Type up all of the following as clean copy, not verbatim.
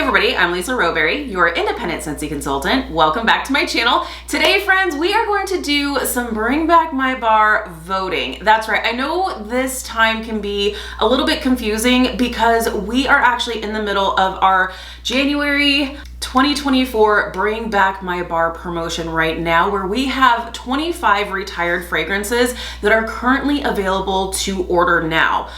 everybody, I'm Lisa Rowberry, your independent Scentsy consultant. Welcome back to my channel. Today, friends, we are going to do some Bring Back My Bar voting. That's right, I know this time can be a little bit confusing because we are actually in the middle of our January 2024 Bring Back My Bar promotion right now, where we have 25 retired fragrances that are currently available to order now.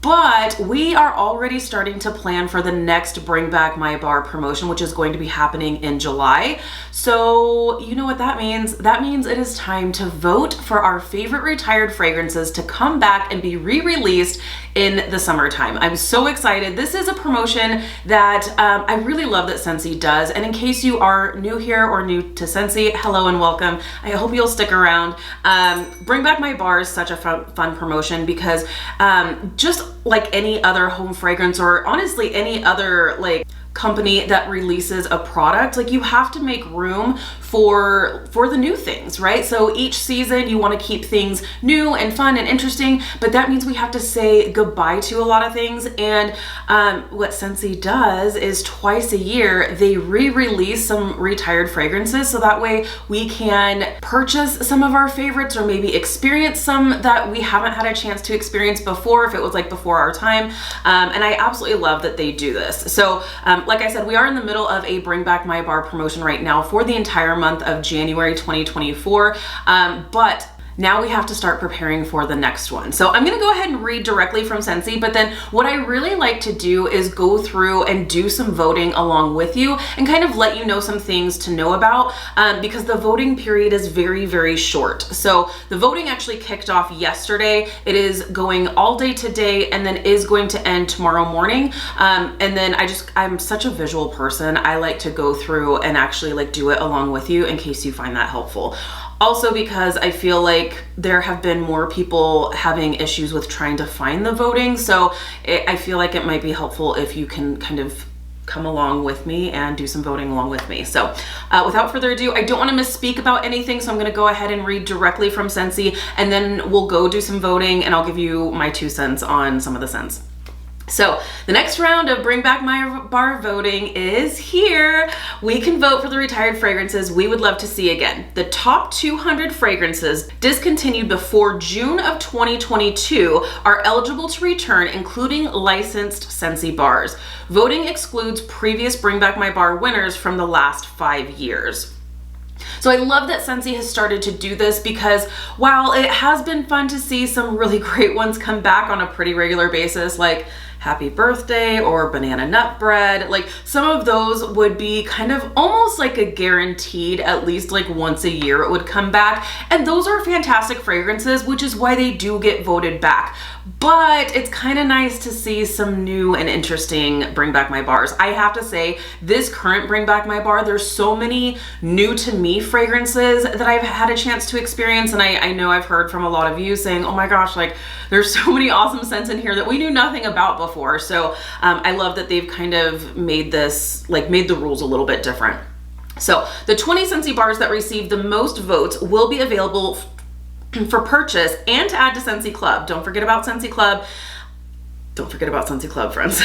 But we are already starting to plan for the next Bring Back My Bar promotion, which is going to be happening in July. So you know what that means? That means it is time to vote for our favorite retired fragrances to come back and be re-released in the summertime. I'm so excited. This is a promotion that I really love that Scentsy does. And in case you are new here or new to Scentsy, hello and welcome. I hope you'll stick around. Bring Back My Bar is such a fun promotion because just like any other home fragrance, or honestly any other company that releases a product, you have to make room for the new things, right? So each season you want to keep things new and fun and interesting, but that means we have to say goodbye to a lot of things. And what Scentsy does is twice a year they re-release some retired fragrances, so that way we can purchase some of our favorites or maybe experience some that we haven't had a chance to experience before, if it was before our time. And I absolutely love that they do this. So like I said, we are in the middle of a Bring Back My Bar promotion right now for the entire month of January 2024, but now we have to start preparing for the next one. So I'm gonna go ahead and read directly from Scentsy, but then what I really like to do is go through and do some voting along with you and kind of let you know some things to know about, because the voting period is very, very short. So the voting actually kicked off yesterday. It is going all day today and then is going to end tomorrow morning. And then I'm such a visual person. I like to go through and actually do it along with you in case you find that helpful. Also because I feel like there have been more people having issues with trying to find the voting. So I feel like it might be helpful if you can kind of come along with me and do some voting along with me. So without further ado, I don't want to misspeak about anything, so I'm going to go ahead and read directly from Scentsy, and then we'll go do some voting and I'll give you my 2 cents on some of the scents. So the next round of Bring Back My Bar voting is here. We can vote for the retired fragrances we would love to see again. The top 200 fragrances discontinued before June of 2022 are eligible to return, including licensed Scentsy Bars. Voting excludes previous Bring Back My Bar winners from the last 5 years. So I love that Scentsy has started to do this, because while it has been fun to see some really great ones come back on a pretty regular basis, like Happy Birthday or Banana Nut Bread, some of those would be kind of almost like a guaranteed, at least once a year it would come back. And those are fantastic fragrances, which is why they do get voted back. But it's kind of nice to see some new and interesting Bring Back My Bars. I have to say, this current Bring Back My Bar, there's so many new to me fragrances that I've had a chance to experience. And I know I've heard from a lot of you saying, oh my gosh, there's so many awesome scents in here that we knew nothing about before. So I love that they've kind of made this, made the rules a little bit different. So the 20 Scentsy Bars that received the most votes will be available for purchase and to add to Scentsy Club. Don't forget about Scentsy Club. Don't forget about Scentsy Club, friends.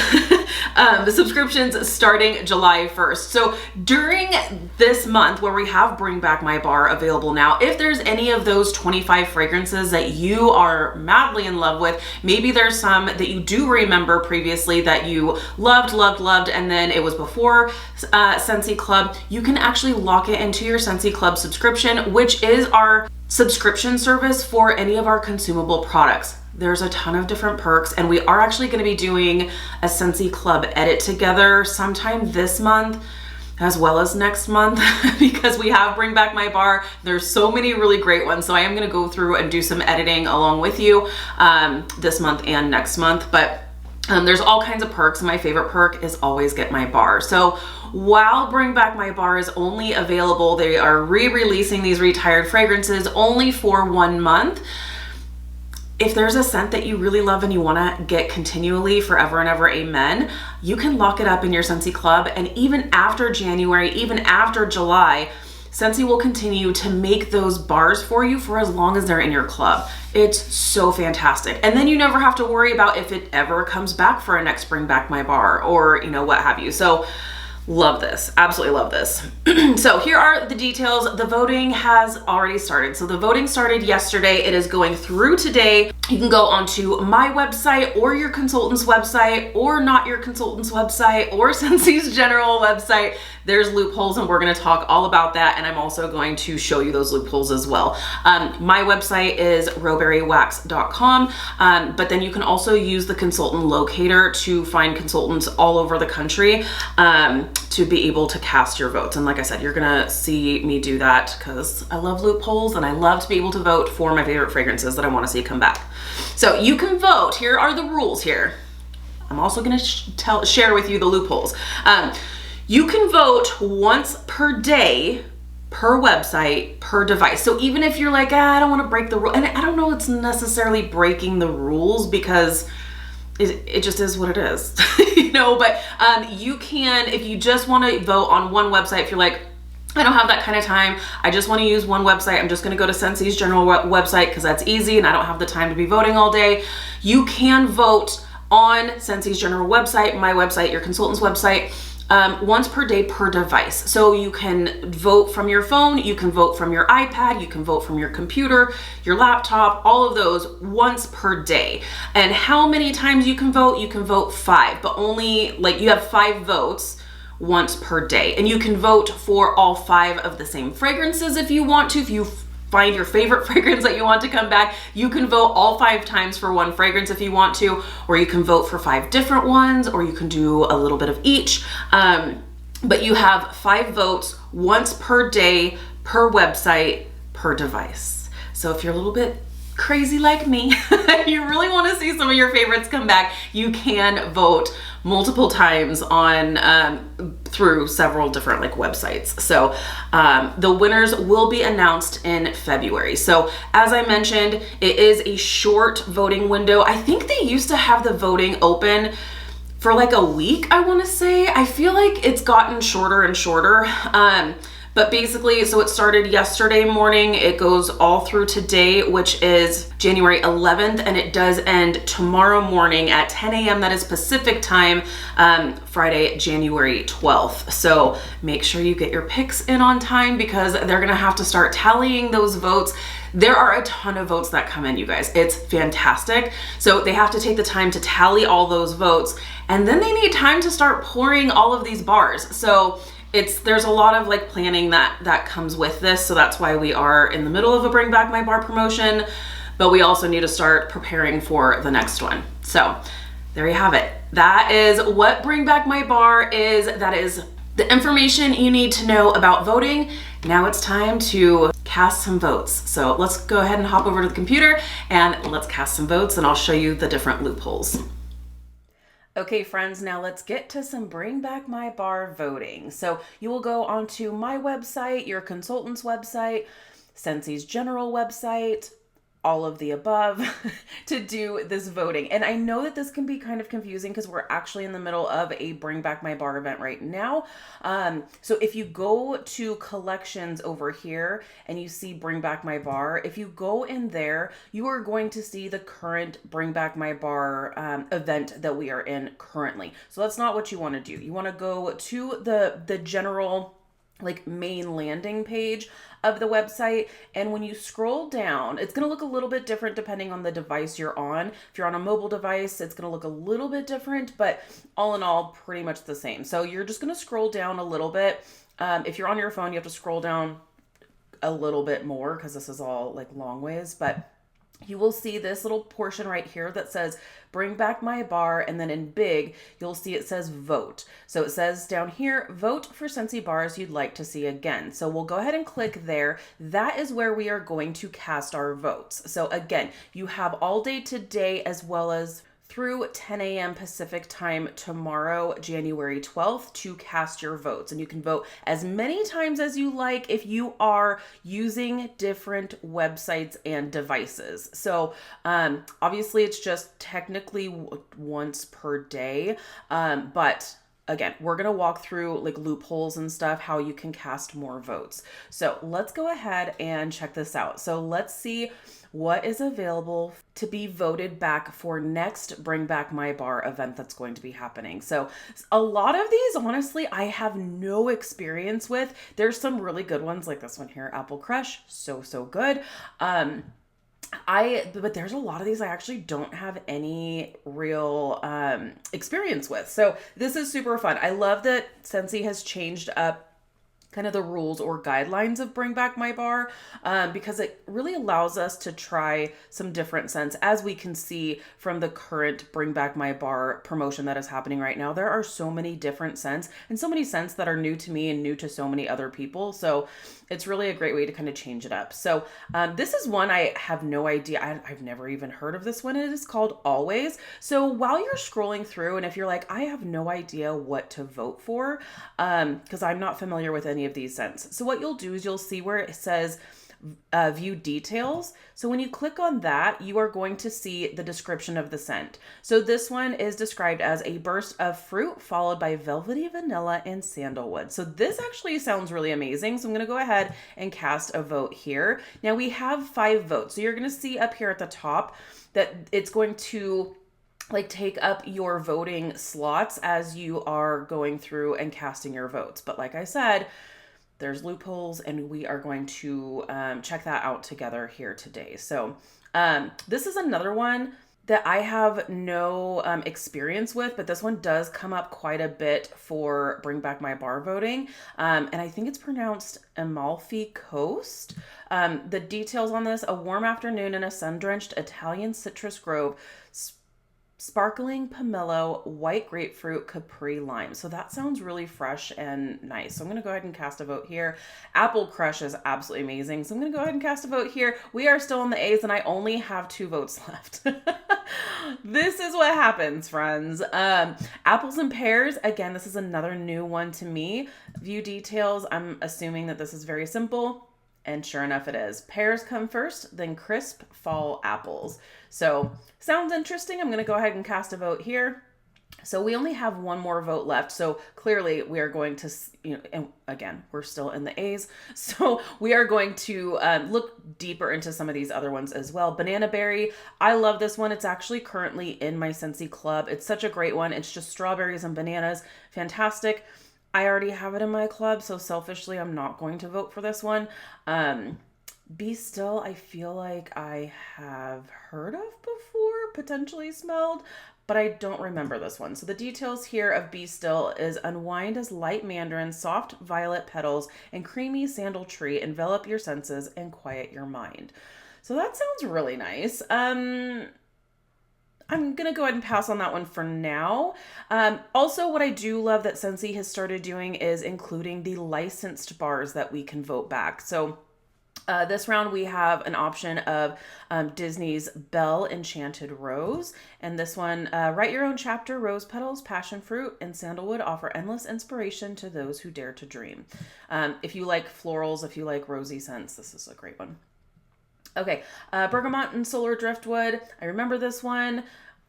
The subscriptions starting July 1st. So during this month where we have Bring Back My Bar available now, if there's any of those 25 fragrances that you are madly in love with, maybe there's some that you do remember previously that you loved, and then it was before Scentsy Club, you can actually lock it into your Scentsy Club subscription, which is our subscription service for any of our consumable products. There's a ton of different perks, and we are actually going to be doing a Scentsy Club edit together sometime this month as well as next month because we have Bring Back My Bar. There's so many really great ones, so I am going to go through and do some editing along with you this month and next month. But there's all kinds of perks, and my favorite perk is always get my bar. So while Bring Back My Bar is only available, they are re-releasing these retired fragrances only for 1 month. If there's a scent that you really love and you want to get continually forever and ever, amen, you can lock it up in your Scentsy Club. And even after January, even after July, Scentsy will continue to make those bars for you for as long as they're in your club. It's so fantastic. And then you never have to worry about if it ever comes back for a next Bring Back My Bar or, what have you. So Love this. Absolutely love this. So here are the details. The voting has already started. So the voting started yesterday. It is going through today. You can go onto my website or your consultant's website or not your consultant's website or Scentsy's general website. There's loopholes and we're going to talk all about that. And I'm also going to show you those loopholes as well. My website is rowberrywax.com. But then you can also use the consultant locator to find consultants all over the country to be able to cast your votes. And like I said, you're gonna see me do that because I love loopholes and I love to be able to vote for my favorite fragrances that I want to see come back. So you can vote. Here are the rules here. I'm also gonna share with you the loopholes. You can vote once per day, per website, per device. So even if you're like, I don't want to break the rule, and I don't know it's necessarily breaking the rules because it just is what it is, you know, but you can, if you just want to vote on one website, if you're like, I don't have that kind of time, I just want to use one website, I'm just going to go to Scentsy's general website because that's easy and I don't have the time to be voting all day. You can vote on Scentsy's general website, my website, your consultant's website, once per day per device. So you can vote from your phone, you can vote from your iPad, you can vote from your computer, your laptop, all of those once per day. And how many times you can vote 5, but only like you have 5 votes once per day. And you can vote for all 5 of the same fragrances if you want to. If you find your favorite fragrance that you want to come back, you can vote all 5 times for one fragrance if you want to, or you can vote for 5 different ones, or you can do a little bit of each. But you have 5 votes once per day, per website, per device. So if you're a little bit crazy like me, you really want to see some of your favorites come back, you can vote multiple times on through several different like websites. So the winners will be announced in February. So as I mentioned, it is a short voting window. I think they used to have the voting open for like a week, I want to say. I feel like it's gotten shorter and shorter. But basically, so it started yesterday morning, it goes all through today, which is January 11th, and it does end tomorrow morning at 10 a.m. That is Pacific time, Friday, January 12th. So make sure you get your picks in on time because they're gonna have to start tallying those votes. There are a ton of votes that come in, you guys. It's fantastic. So they have to take the time to tally all those votes, and then they need time to start pouring all of these bars. So there's a lot of like planning that comes with this. So that's why we are in the middle of a Bring Back My Bar promotion, but we also need to start preparing for the next one. So there you have it. That is what Bring Back My Bar is. That is the information you need to know about voting. Now it's time to cast some votes. So let's go ahead and hop over to the computer and let's cast some votes, and I'll show you the different loopholes. Okay, friends, now let's get to some Bring Back My Bar voting. So you will go onto my website, your consultant's website, Scentsy's general website, all of the above to do this voting. And I know that this can be kind of confusing because we're actually in the middle of a Bring Back My Bar event right now. So if you go to collections over here and you see Bring Back My Bar, if you go in there, you are going to see the current Bring Back My Bar event that we are in currently. So that's not what you want to do. You want to go to the general like main landing page of the website, and when you scroll down, it's going to look a little bit different depending on the device you're on. If you're on a mobile device, it's going to look a little bit different, but all in all, pretty much the same. So you're just going to scroll down a little bit. If you're on your phone, you have to scroll down a little bit more because this is all like long ways, but you will see this little portion right here that says Bring Back My Bar, and then in big, you'll see it says vote. So it says down here, vote for Scentsy Bars you'd like to see again. So we'll go ahead and click there. That is where we are going to cast our votes. So again, you have all day today as well as through 10 a.m. Pacific time tomorrow, January 12th, to cast your votes. And you can vote as many times as you like if you are using different websites and devices. So obviously it's just technically once per day, but again, we're going to walk through like loopholes and stuff, how you can cast more votes. So let's go ahead and check this out. So let's see what is available to be voted back for next Bring Back My Bar event that's going to be happening. So a lot of these, honestly, I have no experience with. There's some really good ones like this one here, Apple Crush, so good. But there's a lot of these I actually don't have any real experience with. So this is super fun. I love that Scentsy has changed up kind of the rules or guidelines of Bring Back My Bar, because it really allows us to try some different scents. As we can see from the current Bring Back My Bar promotion that is happening right now, there are so many different scents and so many scents that are new to me and new to so many other people. So it's really a great way to kind of change it up. So this is one I have no idea. I've never even heard of this one. It is called Always. So while you're scrolling through, and if you're like, I have no idea what to vote for, because I'm not familiar with any of these scents. So what you'll do is you'll see where it says view details. So when you click on that, you are going to see the description of the scent. So this one is described as a burst of fruit followed by velvety vanilla and sandalwood. So this actually sounds really amazing. So I'm going to go ahead and cast a vote here. Now we have 5 votes. So you're going to see up here at the top that it's going to like take up your voting slots as you are going through and casting your votes. But like I said, there's loopholes, and we are going to check that out together here today. So this is another one that I have no experience with, but this one does come up quite a bit for Bring Back My Bar voting. And I think it's pronounced Amalfi Coast. The details on this: a warm afternoon in a sun-drenched Italian citrus grove, sparkling pomelo, white grapefruit, capri lime. So that sounds really fresh and nice. So I'm going to go ahead and cast a vote here. Apple Crush is absolutely amazing. So I'm going to go ahead and cast a vote here. We are still in the A's and I only have 2 votes left. This is what happens, friends. Apples and pears. Again, this is another new one to me. View details. I'm assuming that this is very simple. And sure enough, it is. Pears come first, then crisp fall apples. So sounds interesting. I'm going to go ahead and cast a vote here. So we only have 1 more vote left. So clearly we are going to, and again, we're still in the A's. So we are going to look deeper into some of these other ones as well. Banana berry. I love this one. It's actually currently in my Scentsy Club. It's such a great one. It's just strawberries and bananas. Fantastic. I already have it in my club, so selfishly, I'm not going to vote for this one. Be Still, I feel like I have heard of before, potentially smelled, but I don't remember this one. So the details here of Be Still is unwind as light mandarin, soft violet petals, and creamy sandal tree envelop your senses and quiet your mind. So that sounds really nice. I'm going to go ahead and pass on that one for now. Also, what I do love that Scentsy has started doing is including the licensed bars that we can vote back. So this round we have an option of Disney's Belle Enchanted Rose. And this one, write your own chapter, rose petals, passion fruit, and sandalwood offer endless inspiration to those who dare to dream. If you like florals, if you like rosy scents, this is a great one. Okay, Bergamot and Solar Driftwood. I remember this one.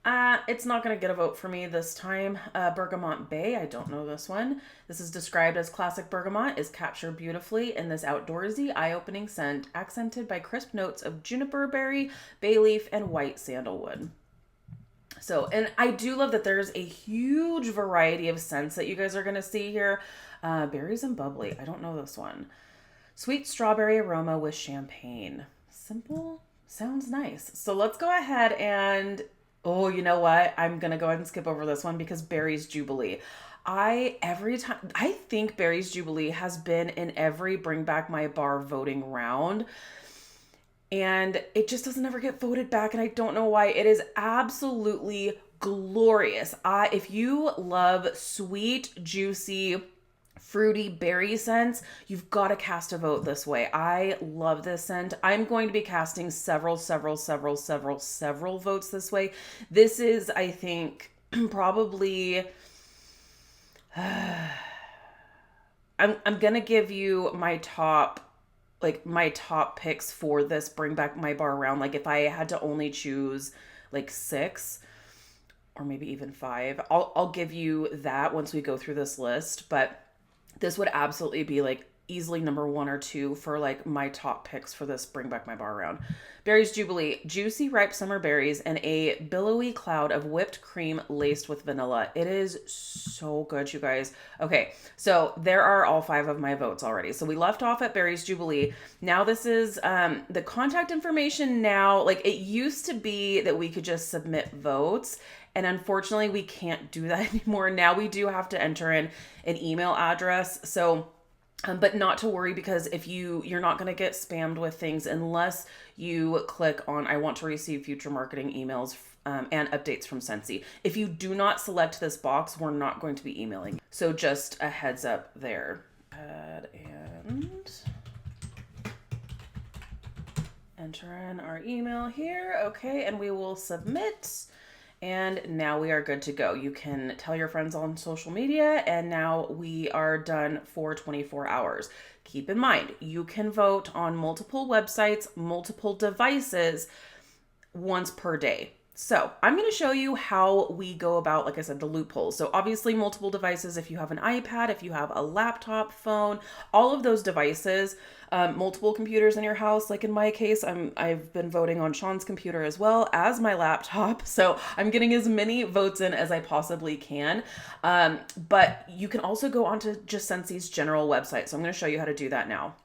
It's not going to get a vote for me this time. Bergamot Bay. I don't know this one. This is described as classic bergamot, is captured beautifully in this outdoorsy, eye-opening scent, accented by crisp notes of juniper berry, bay leaf, and white sandalwood. So, and I do love that there's a huge variety of scents that you guys are going to see here. Berries and bubbly. I don't know this one. Sweet strawberry aroma with champagne. Simple. Sounds nice. So let's go ahead and, oh, you know what? I'm going to go ahead and skip over this one because Berries Jubilee. I think Berries Jubilee has been in every Bring Back My Bar voting round. And it just doesn't ever get voted back. And I don't know why. It is absolutely glorious. If you love sweet, juicy, fruity berry scents, you've got to cast a vote this way. I love this scent. I'm going to be casting several votes this way. This is, I think, probably, I'm going to give you my top picks for this Bring Back My Bar round. Like if I had to only choose like 6, or maybe even 5. I'll give you that once we go through this list, but this would absolutely be like easily number 1 or 2 for like my top picks for this Bring Back My Bar round. Berries Jubilee, juicy ripe summer berries and a billowy cloud of whipped cream laced with vanilla. It is so good, you guys. Okay, so there are all 5 of my votes already. So we left off at Berries Jubilee. Now this is the contact information now. Like it used to be that we could just submit votes, and unfortunately we can't do that anymore. Now we do have to enter in an email address. So but not to worry, because if you're not going to get spammed with things unless you click on I want to receive future marketing emails and updates from Scentsy. If you do not select this box, we're not going to be emailing. So just a heads up there. And enter in our email here. Okay, and we will submit. And now we are good to go. You can tell your friends on social media, and now we are done for 24 hours. Keep in mind, you can vote on multiple websites, multiple devices, once per day. So I'm going to show you how we go about, like I said, the loopholes. So obviously multiple devices, if you have an iPad, if you have a laptop, phone, all of those devices, multiple computers in your house. Like in my case, I've been voting on Sean's computer as well as my laptop. So I'm getting as many votes in as I possibly can. But you can also go onto JustSensei's general website. So I'm going to show you how to do that now.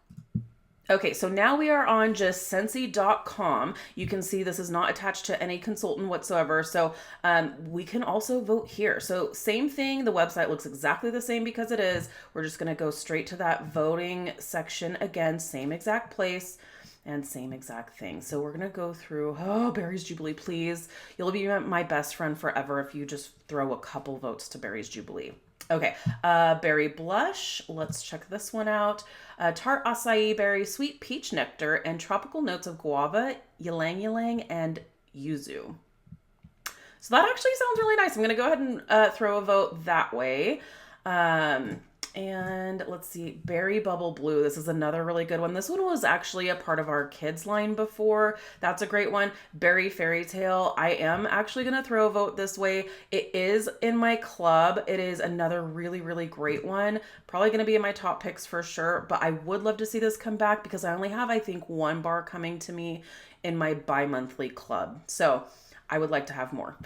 Okay, so now we are on JustSensei.com. You can see this is not attached to any consultant whatsoever. So we can also vote here. So same thing, the website looks exactly the same because it is. We're just gonna go straight to that voting section again, same exact place and same exact thing. So we're gonna go through, Berries Jubilee, please. You'll be my best friend forever if you just throw a couple votes to Berries Jubilee. Okay, Berry Blush, let's check this one out. Tart acai berry, sweet peach nectar, and tropical notes of guava, ylang ylang, and yuzu. So that actually sounds really nice. I'm going to go ahead and throw a vote that way. And let's see, Berry Bubble Blue. This is another really good one. This one was actually a part of our kids line before. That's a great one. Berry Fairy Tale. I am actually going to throw a vote this way. It is in my club. It is another really, really great one. Probably going to be in my top picks for sure, but I would love to see this come back because I only have, I think, 1 bar coming to me in my bi-monthly club. So I would like to have more.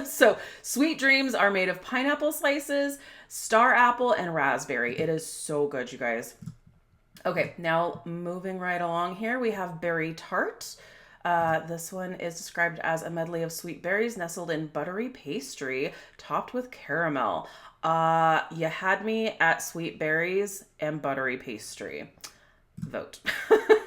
So Sweet Dreams are made of pineapple slices, star apple, and raspberry. It is so good, you guys. Okay, now moving right along here, we have Berry Tart. This one is described as a medley of sweet berries nestled in buttery pastry, topped with caramel. You had me at sweet berries and buttery pastry. Vote.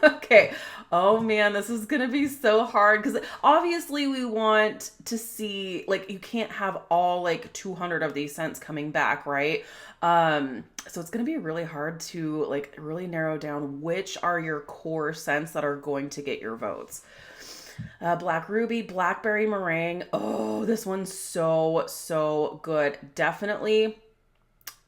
Okay. Oh man, this is gonna be so hard because obviously we want to see, like, you can't have all like 200 of these scents coming back, right? So it's gonna be really hard to like really narrow down which are your core scents that are going to get your votes. Black Ruby, Blackberry Meringue. Oh, this one's so good. Definitely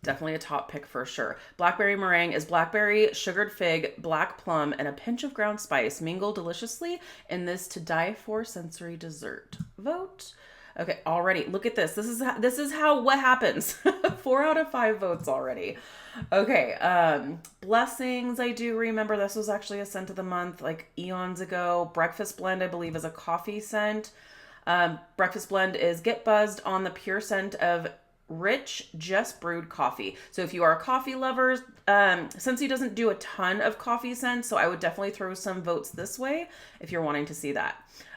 a top pick for sure. Blackberry Meringue is blackberry, sugared fig, black plum, and a pinch of ground spice mingle deliciously in this to die for sensory dessert. Vote. Okay, already. Look at this. This is how what happens. 4 out of 5 votes already. Okay, Blessings. I do remember this was actually a scent of the month like eons ago. Breakfast Blend, I believe, is a coffee scent. Breakfast Blend is get buzzed on the pure scent of rich, just brewed coffee. So if you are a coffee lover, Scentsy doesn't do a ton of coffee scents, so I would definitely throw some votes this way if you're wanting to see that.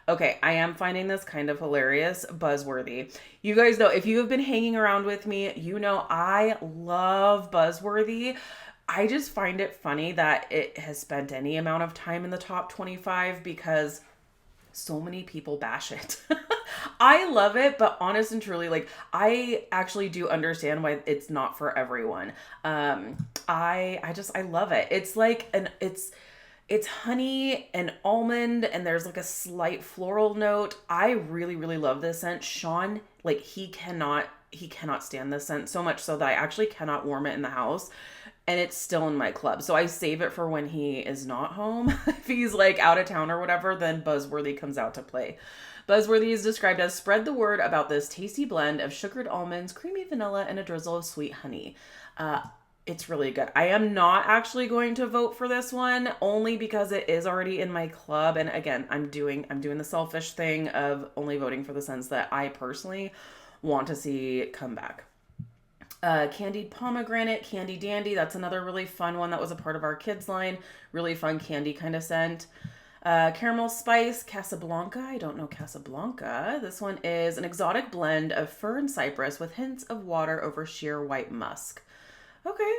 Okay, I am finding this kind of hilarious, buzzworthy. You guys know, if you have been hanging around with me, you know I love buzzworthy. I just find it funny that it has spent any amount of time in the top 25 because so many people bash it. I love it, but honest and truly, like, I actually do understand why it's not for everyone. I love it. It's like it's honey and almond, and there's like a slight floral note. I really, really love this scent. Sean, like, he cannot stand this scent so much so that I actually cannot warm it in the house. And it's still in my club. So I save it for when he is not home. If he's like out of town or whatever, then buzzworthy comes out to play. Buzzworthy is described as spread the word about this tasty blend of sugared almonds, creamy vanilla, and a drizzle of sweet honey. It's really good. I am not actually going to vote for this one only because it is already in my club. And again, I'm doing the selfish thing of only voting for the scents that I personally want to see come back. Candied pomegranate, candy dandy. That's another really fun one that was a part of our kids line. Really fun candy kind of scent. Caramel spice, Casablanca. I don't know Casablanca. This one is an exotic blend of fir and cypress with hints of water over sheer white musk. Okay.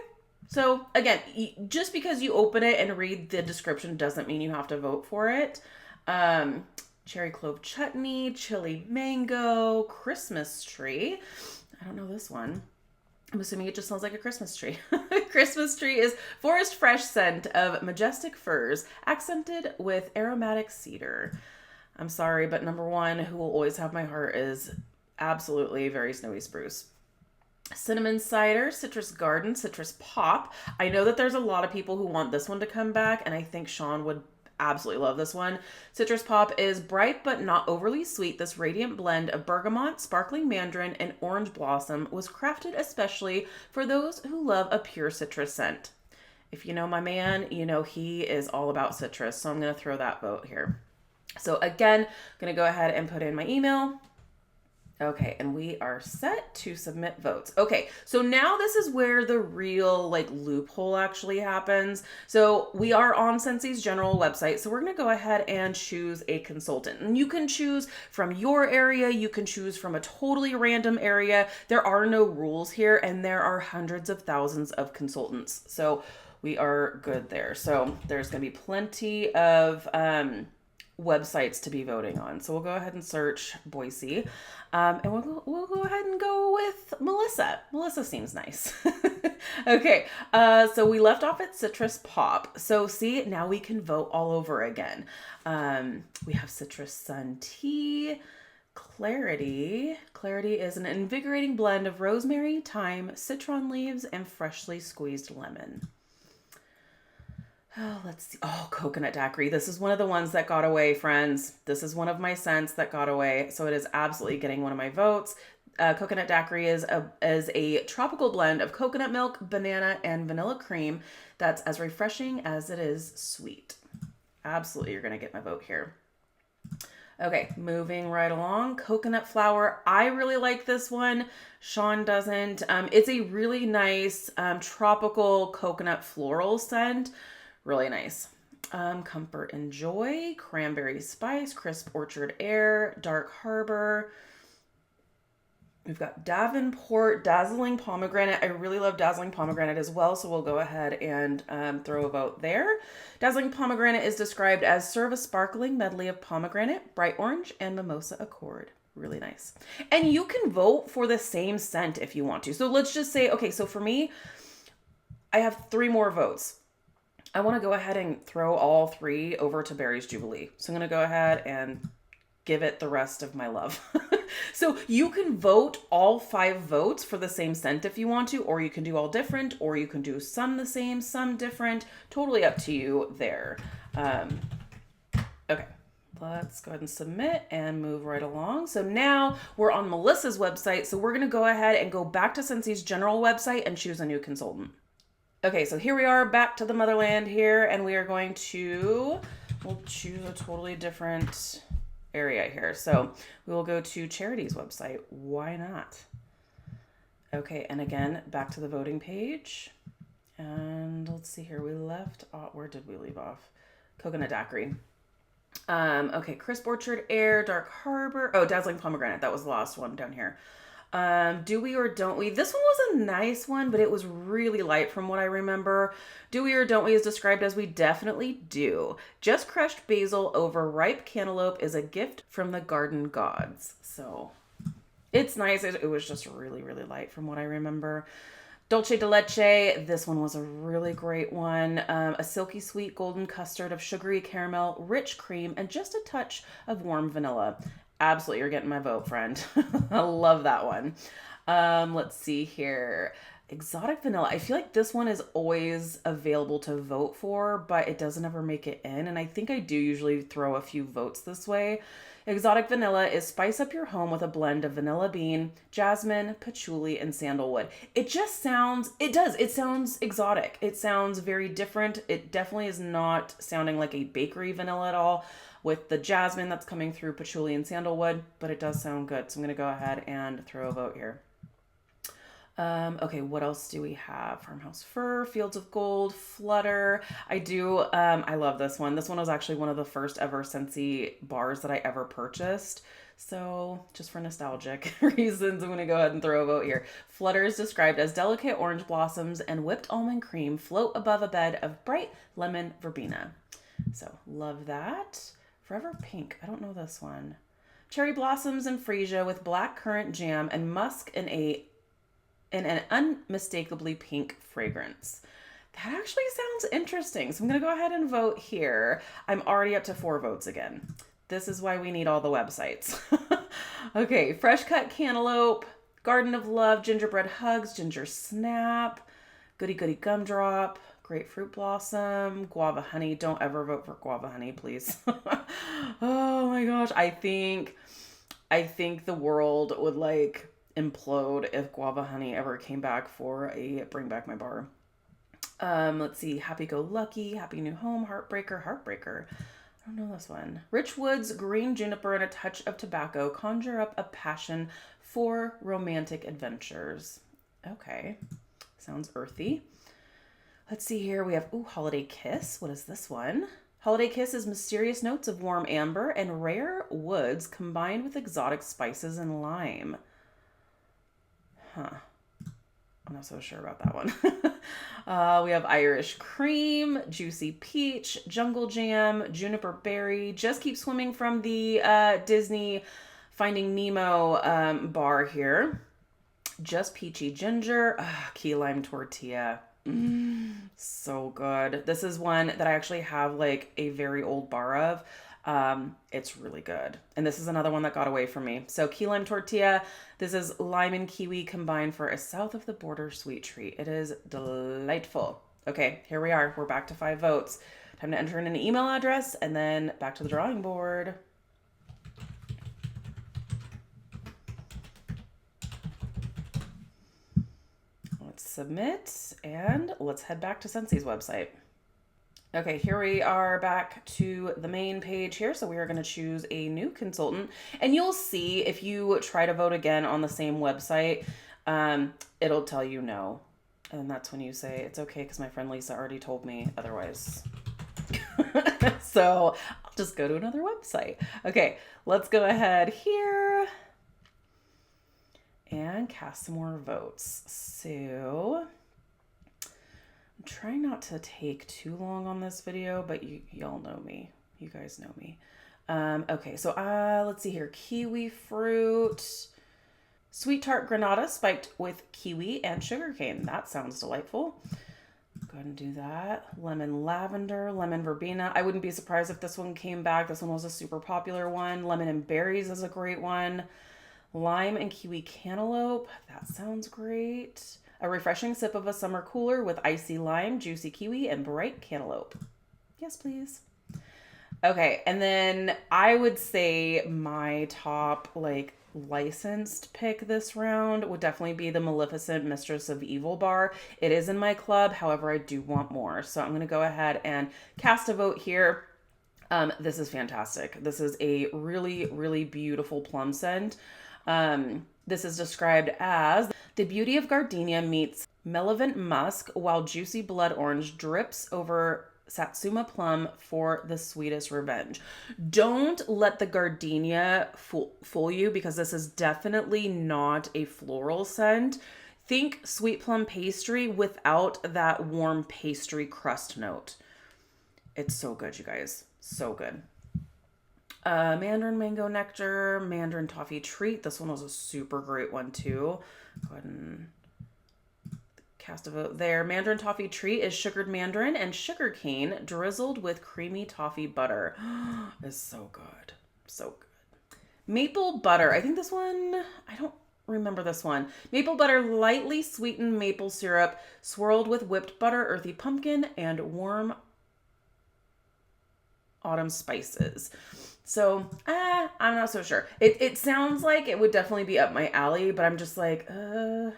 So again, just because you open it and read the description doesn't mean you have to vote for it. Cherry clove chutney, chili mango, Christmas tree. I don't know this one. I'm assuming it just smells like a Christmas tree. Christmas tree is forest fresh scent of majestic firs accented with aromatic cedar. I'm sorry, but number one, who will always have my heart, is absolutely very snowy spruce. Cinnamon cider, citrus garden, citrus pop. I know that there's a lot of people who want this one to come back, and I think Sean would absolutely love this one. Citrus pop is bright but not overly sweet. This radiant blend of bergamot, sparkling mandarin, and orange blossom was crafted especially for those who love a pure citrus scent. If you know my man, you know he is all about citrus, so I'm going to throw that vote here. So again, I'm going to go ahead and put in my email. Okay, and we are set to submit votes. Okay, so now this is where the real loophole actually happens. So we are on Scentsy's general website, so we're gonna go ahead and choose a consultant. And you can choose from your area, you can choose from a totally random area. There are no rules here, and there are hundreds of thousands of consultants. So we are good there. So there's gonna be plenty of websites to be voting on. So we'll go ahead and search Boise. And we'll go ahead and go with Melissa. Melissa seems nice. Okay, so we left off at Citrus Pop. So see, now we can vote all over again. We have Citrus Sun Tea, Clarity. Clarity is an invigorating blend of rosemary, thyme, citron leaves, and freshly squeezed lemon. Oh, let's see. Oh, coconut daiquiri. This is one of the ones that got away, friends. This is one of my scents that got away. So it is absolutely getting one of my votes. Coconut daiquiri is a tropical blend of coconut milk, banana, and vanilla cream that's as refreshing as it is sweet. Absolutely, you're going to get my vote here. Okay, moving right along. Coconut flower. I really like this one. Sean doesn't. It's a really nice tropical coconut floral scent. Really nice. Comfort and Joy, Cranberry Spice, Crisp Orchard Air, Dark Harbor. We've got Davenport, Dazzling Pomegranate. I really love Dazzling Pomegranate as well, so we'll go ahead and throw a vote there. Dazzling Pomegranate is described as serve a sparkling medley of pomegranate, bright orange, and mimosa accord. Really nice. And you can vote for the same scent if you want to. So let's just say, okay, so for me, I have 3 more votes. I want to go ahead and throw all 3 over to Berry's Jubilee. So I'm going to go ahead and give it the rest of my love. So you can vote all 5 votes for the same scent if you want to, or you can do all different, or you can do some the same, some different. Totally up to you there. Okay, let's go ahead and submit and move right along. So now we're on Melissa's website. So we're going to go ahead and go back to Scentsy's general website and choose a new consultant. Okay, so here we are back to the motherland here, and we are going to, we'll choose a totally different area here. So we will go to Charity's website. Why not? Okay, and again, back to the voting page. And let's see here. We left off, where did we leave off? Coconut daiquiri. Okay, Crisp Orchard Air, Dark Harbor. Oh, Dazzling Pomegranate. That was the last one down here. Do we or don't we? This one was a nice one, but it was really light from what I remember. Do we or don't we is described as we definitely do. Just crushed basil over ripe cantaloupe is a gift from the garden gods. So it's nice. It was just really, really light from what I remember. Dolce de leche. This one was a really great one. A silky sweet golden custard of sugary caramel, rich cream, and just a touch of warm vanilla. Absolutely, you're getting my vote, friend. I love that one. Let's see here. Exotic vanilla. I feel like this one is always available to vote for, but it doesn't ever make it in. And I think I do usually throw a few votes this way. Exotic vanilla is spice up your home with a blend of vanilla bean, jasmine, patchouli, and sandalwood. It sounds exotic. It sounds very different. It definitely is not sounding like a bakery vanilla at all with the jasmine that's coming through patchouli and sandalwood, but it does sound good. So I'm going to go ahead and throw a vote here. Okay, what else do we have? Farmhouse Fur, Fields of Gold, Flutter. I love this one. This one was actually one of the first ever Scentsy bars that I ever purchased. So just for nostalgic reasons, I'm going to go ahead and throw a vote here. Flutter is described as delicate orange blossoms and whipped almond cream float above a bed of bright lemon verbena. So love that. Forever Pink. I don't know this one. Cherry blossoms and freesia with black currant jam and musk in an unmistakably pink fragrance. That actually sounds interesting. So I'm going to go ahead and vote here. I'm already up to 4 votes again. This is why we need all the websites. Okay, Fresh Cut Cantaloupe, Garden of Love, Gingerbread Hugs, Ginger Snap, Goody Goody Gumdrop, Grapefruit Blossom, Guava Honey. Don't ever vote for Guava Honey, please. Oh my gosh. I think the world would like implode if Guava Honey ever came back for a Bring Back My Bar. Let's see. Happy Go Lucky, Happy New Home, Heartbreaker. I don't know this one. Rich Woods, Green Juniper, and a touch of tobacco conjure up a passion for romantic adventures. Okay. Sounds earthy. Let's see here. We have, Holiday Kiss. What is this one? Holiday Kiss is mysterious notes of warm amber and rare woods combined with exotic spices and lime. Huh. I'm not so sure about that one. We have Irish Cream, Juicy Peach, Jungle Jam, Juniper Berry. Just keep swimming from the Disney Finding Nemo bar here. Just Peachy Ginger, Key Lime Tortilla. So good. This is one that I actually have like a very old bar of. It's really good. And this is another one that got away from me. So Key Lime Tortilla. This is lime and kiwi combined for a south of the border sweet treat. It is delightful. Okay, here we are. We're back to 5 votes. Time to enter in an email address and then back to the drawing board. Let's submit and let's head back to Scentsy's website. Okay, here we are back to the main page here. So we are going to choose a new consultant, and you'll see if you try to vote again on the same website, it'll tell you no. And that's when you say, it's okay, because my friend Lisa already told me otherwise. So I'll just go to another website. Okay, let's go ahead here and cast some more votes. So I'm trying not to take too long on this video, but y'all know me. You guys know me. Okay, so let's see here. Kiwi fruit. Sweet tart granada spiked with kiwi and sugarcane. That sounds delightful. Go ahead and do that. Lemon lavender, lemon verbena. I wouldn't be surprised if this one came back. This one was a super popular one. Lemon and berries is a great one. Lime and kiwi cantaloupe. That sounds great. A refreshing sip of a summer cooler with icy lime, juicy kiwi, and bright cantaloupe. Yes, please. Okay, and then I would say my top licensed pick this round would definitely be the Maleficent Mistress of Evil bar. It is in my club, however, I do want more. So I'm going to go ahead and cast a vote here. This is fantastic. This is a really, really beautiful plum scent. This is described as the beauty of gardenia meets malevolent musk while juicy blood orange drips over Satsuma plum for the sweetest revenge. Don't let the gardenia fool you, because this is definitely not a floral scent. Think sweet plum pastry without that warm pastry crust note. It's so good, you guys. So good. Mandarin mango nectar, mandarin toffee treat. This one was a super great one too. Go ahead and cast a vote there. Mandarin toffee treat is sugared mandarin and sugar cane drizzled with creamy toffee butter. It's so good. So good. Maple butter. I think this one, I don't remember this one. Maple butter, lightly sweetened maple syrup swirled with whipped butter, earthy pumpkin, and warm autumn spices. So, I'm not so sure. It sounds like it would definitely be up my alley, but I'm just like, the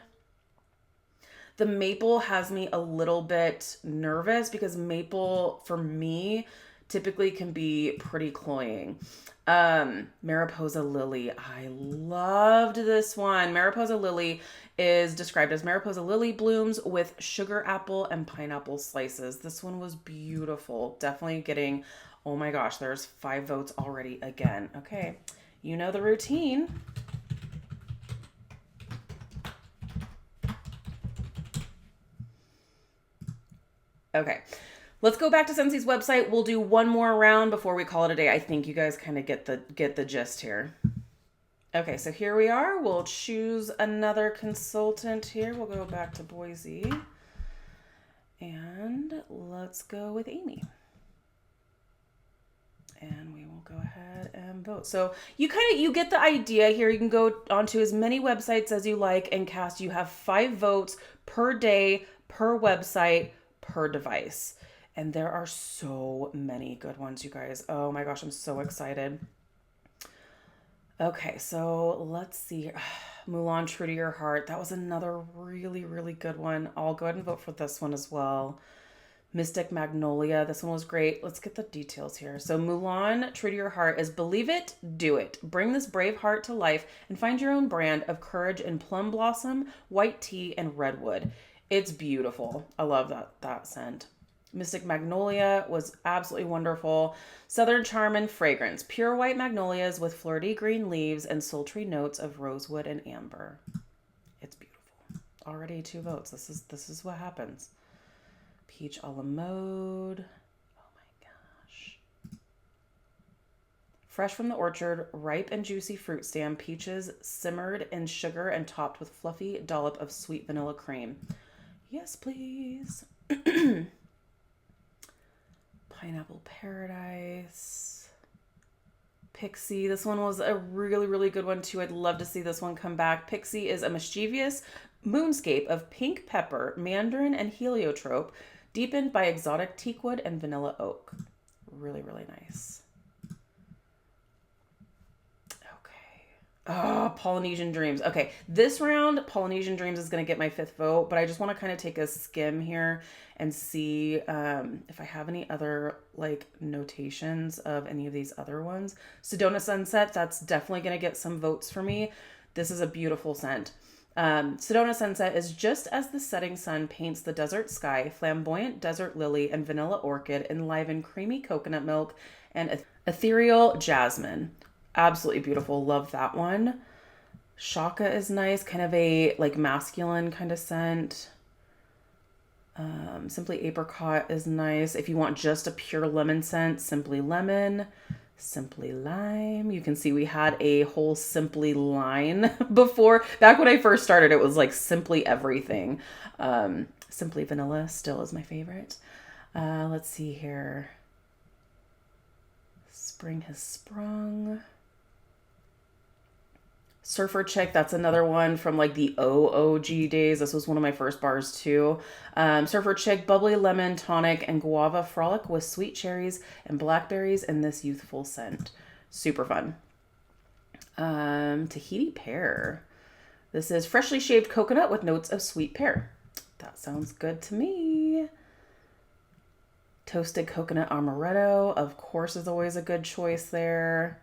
maple has me a little bit nervous because maple, for me, typically can be pretty cloying. Mariposa Lily. I loved this one. Mariposa Lily is described as Mariposa Lily blooms with sugar apple and pineapple slices. This one was beautiful. Definitely getting... Oh my gosh, there's 5 votes already again. Okay, you know the routine. Okay, let's go back to Scentsy's website. We'll do one more round before we call it a day. I think you guys kind of get the gist here. Okay, so here we are. We'll choose another consultant here. We'll go back to Boise. And let's go with Amy. And we will go ahead and vote. So you get the idea here. You can go onto as many websites as you like and cast. You have 5 votes per day, per website, per device. And there are so many good ones, you guys. Oh my gosh, I'm so excited. Okay, so let's see. Mulan, True to Your Heart. That was another really, really good one. I'll go ahead and vote for this one as well. Mystic Magnolia. This one was great. Let's get the details here. So Mulan, True to Your Heart is believe it, do it. Bring this brave heart to life and find your own brand of courage in plum blossom, white tea, and redwood. It's beautiful. I love that scent. Mystic Magnolia was absolutely wonderful. Southern Charm and Fragrance. Pure white magnolias with flirty green leaves and sultry notes of rosewood and amber. It's beautiful. Already 2 votes. This is what happens. Peach a la mode. Oh my gosh. Fresh from the orchard, ripe and juicy fruit stand. Peaches simmered in sugar and topped with fluffy dollop of sweet vanilla cream. Yes, please. Pineapple Paradise. Pixie. This one was a really, really good one too. I'd love to see this one come back. Pixie is a mischievous moonscape of pink pepper, mandarin, and heliotrope, deepened by exotic teakwood and vanilla oak. Really, really nice. Okay. Oh, Polynesian Dreams. Okay, this round, Polynesian Dreams is going to get my 5th vote, but I just want to kind of take a skim here and see if I have any other like notations of any of these other ones. Sedona Sunset, that's definitely going to get some votes for me. This is a beautiful scent. Sedona Sunset is just as the setting sun paints the desert sky, flamboyant desert lily and vanilla orchid enliven creamy coconut milk and ethereal jasmine. Absolutely beautiful. Love that one. Shaka is nice, kind of a like masculine kind of scent. Simply Apricot is nice. If you want just a pure lemon scent, Simply Lemon. Simply Lime. You can see we had a whole Simply line before. Back when I first started, it was like Simply everything. Simply Vanilla still is my favorite. Let's see here. Spring Has Sprung. Surfer Chick, that's another one from like the OG days. This was one of my first bars too. Surfer Chick, bubbly lemon tonic and guava frolic with sweet cherries and blackberries in this youthful scent. Super fun. Tahiti Pear. This is freshly shaved coconut with notes of sweet pear. That sounds good to me. Toasted Coconut Amaretto, of course, is always a good choice there.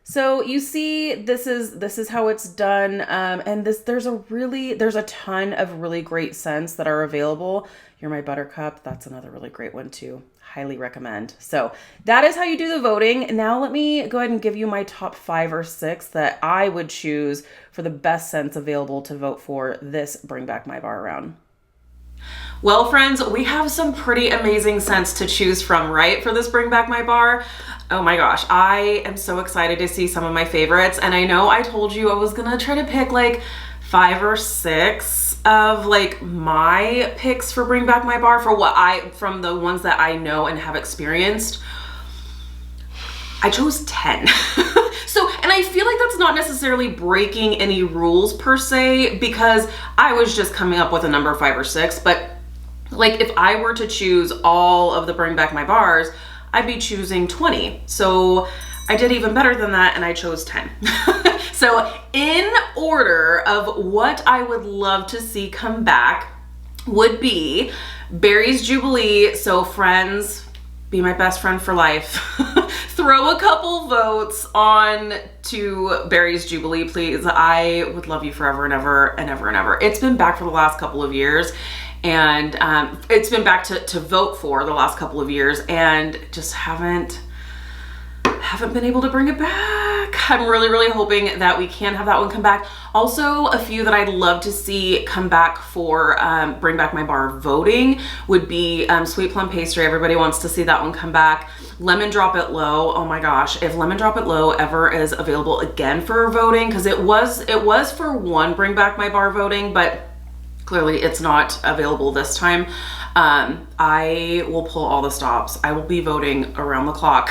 So you see, this is how it's done. And there's a ton of really great scents that are available. You're My Buttercup. That's another really great one too. Highly recommend. So that is how you do the voting. Now let me go ahead and give you my top 5 or 6 that I would choose for the best scents available to vote for this Bring Back My Bar round. Well, friends, we have some pretty amazing scents to choose from, right, for this Bring Back My Bar. Oh my gosh, I am so excited to see some of my favorites. And I know I told you I was gonna try to pick like 5 or 6 of like my picks for Bring Back My Bar from the ones that I know and have experienced. I chose 10. And I feel like that's not necessarily breaking any rules per se, because I was just coming up with a number 5 or 6, but like if I were to choose all of the Bring Back My Bars, I'd be choosing 20. So I did even better than that and I chose 10. So in order of what I would love to see come back would be Berry's Jubilee. So friends, be my best friend for life. Throw a couple votes on to Berry's Jubilee, please. I would love you forever and ever and ever and ever. It's been back for the last couple of years, and it's been back to vote for the last couple of years, and just haven't been able to bring it back. I'm really hoping that we can have that one come back. Also, a few that I'd love to see come back for Bring Back My Bar voting would be Sweet Plum Pastry. Everybody wants to see that one come back. Lemon Drop It Low. Oh my gosh, if Lemon Drop It Low ever is available again for voting, because it was for one Bring Back My Bar voting, but clearly it's not available this time. I will pull all the stops. I will be voting around the clock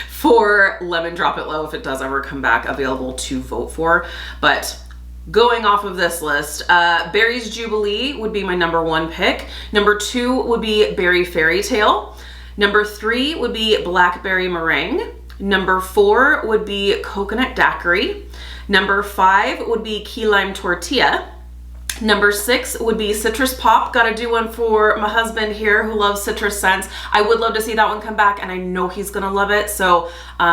for Lemon Drop It Low if it does ever come back available to vote for. But going off of this list, Berry's Jubilee would be my number 1 pick. Number 2 would be Berry Fairy Tale. Number 3 would be Blackberry Meringue. Number 4 would be Coconut Daiquiri. Number 5 would be Key Lime Tortilla. Number 6 would be Citrus Pop. Gotta do one for my husband here who loves citrus scents. I would love to see that one come back, and I know he's gonna love it. So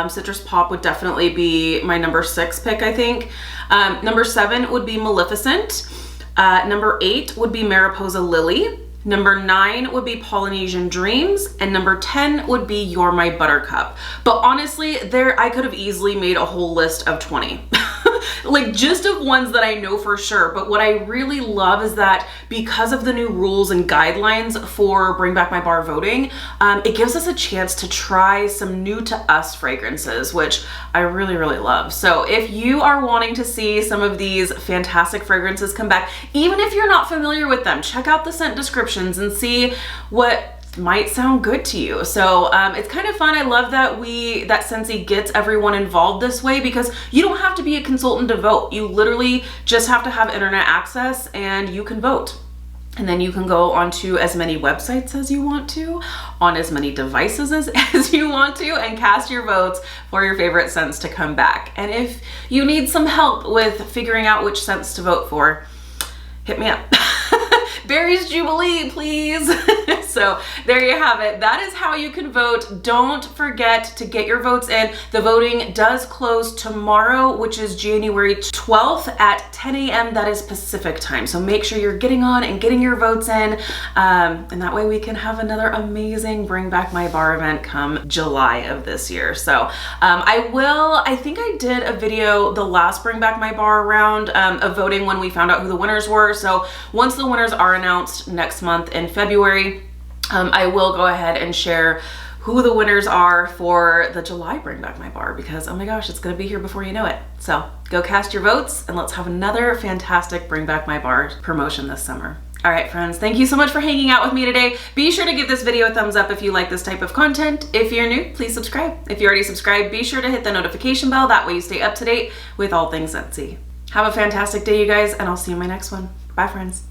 Citrus Pop would definitely be my number 6 pick, I think. Number 7 would be Maleficent. Number 8 would be Mariposa Lily. Number 9 would be Polynesian Dreams, and number 10 would be You're My Buttercup. But honestly, I could have easily made a whole list of 20. Like just of ones that I know for sure. But what I really love is that because of the new rules and guidelines for Bring Back My Bar voting, it gives us a chance to try some new to us fragrances, which I really love. So if you are wanting to see some of these fantastic fragrances come back, even if you're not familiar with them, check out the scent descriptions and see what might sound good to you. So it's kind of fun. I love that that Scentsy gets everyone involved this way, because you don't have to be a consultant to vote. You literally just have to have internet access and you can vote. And then you can go onto as many websites as you want to, on as many devices as you want to, and cast your votes for your favorite scents to come back. And if you need some help with figuring out which scents to vote for, hit me up. Berry's Jubilee, please. So there you have it. That is how you can vote. Don't forget to get your votes in. The voting does close tomorrow, which is January 12th at 10 a.m. That is Pacific time. So make sure you're getting on and getting your votes in. And that way we can have another amazing Bring Back My Bar event come July of this year. So I think I did a video the last Bring Back My Bar round of voting when we found out who the winners were. So once the winners are announced next month in February, I will go ahead and share who the winners are for the July Bring Back My Bar, because oh my gosh, it's gonna be here before you know it. So go cast your votes and let's have another fantastic Bring Back My Bar promotion this summer. All right, friends, thank you so much for hanging out with me today. Be sure to give this video a thumbs up if you like this type of content. If you're new, please subscribe. If you already subscribed, be sure to hit the notification bell. That way you stay up to date with all things Scentsy. Have a fantastic day, you guys, and I'll see you in my next one. Bye, friends.